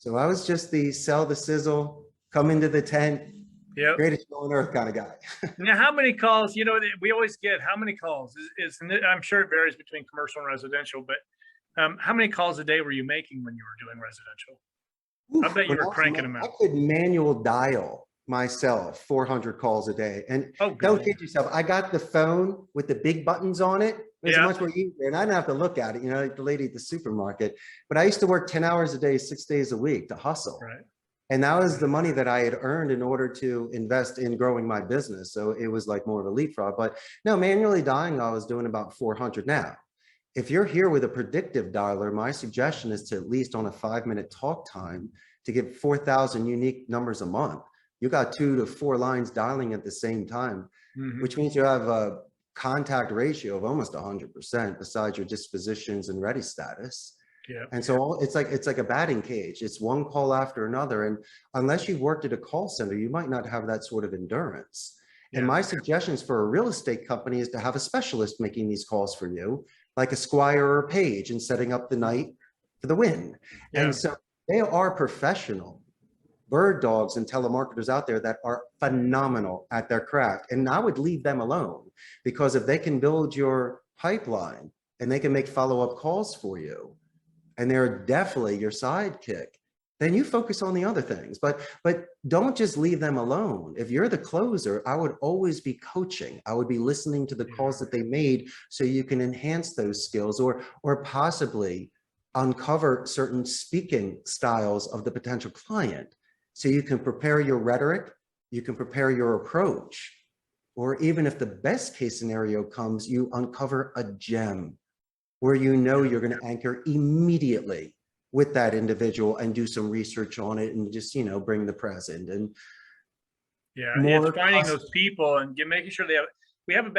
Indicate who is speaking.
Speaker 1: So I was just the sell the sizzle, come into the tent,
Speaker 2: Yep.
Speaker 1: greatest show on earth kind of guy.
Speaker 2: Now, how many calls, we always get how many calls and I'm sure it varies between commercial and residential, but how many calls a day were you making when you were doing residential? I
Speaker 1: Oof,
Speaker 2: bet you
Speaker 1: when
Speaker 2: were cranking them
Speaker 1: I
Speaker 2: out.
Speaker 1: could manual dial myself 400 calls a day. And
Speaker 2: Oh,
Speaker 1: don't
Speaker 2: good.
Speaker 1: kid yourself, I got the phone with the big buttons on it. It was
Speaker 2: Yeah.
Speaker 1: much more easier, and I didn't have to look at it, like the lady at the supermarket. But I used to work 10 hours a day, 6 days a week to hustle.
Speaker 2: Right.
Speaker 1: And that was the money that I had earned in order to invest in growing my business. So it was like more of a leapfrog. But no, manually dialing, I was doing about 400 now. If you're here with a predictive dialer, my suggestion is to at least on a 5-minute talk time to get 4,000 unique numbers a month. You got 2 to 4 lines dialing at the same time, which means you have a contact ratio of almost 100% besides your dispositions and ready status.
Speaker 2: Yeah.
Speaker 1: And so it's like a batting cage. It's one call after another. And unless you've worked at a call center, you might not have that sort of endurance. And my suggestions for a real estate company is to have a specialist making these calls for you, like a Squire or a Page, and setting up the night for the win.
Speaker 2: Yeah.
Speaker 1: And so they are professional bird dogs and telemarketers out there that are phenomenal at their craft. And I would leave them alone, because if they can build your pipeline and they can make follow-up calls for you, and they're definitely your sidekick, then you focus on the other things. But don't just leave them alone. If you're the closer, I would always be coaching. I would be listening to the calls that they made so you can enhance those skills, or possibly uncover certain speaking styles of the potential client. So you can prepare your rhetoric, you can prepare your approach, or even if the best case scenario comes, you uncover a gem where you're going to anchor immediately with that individual and do some research on it and just, bring the present. And
Speaker 2: Yeah, it's finding those people and making sure we have a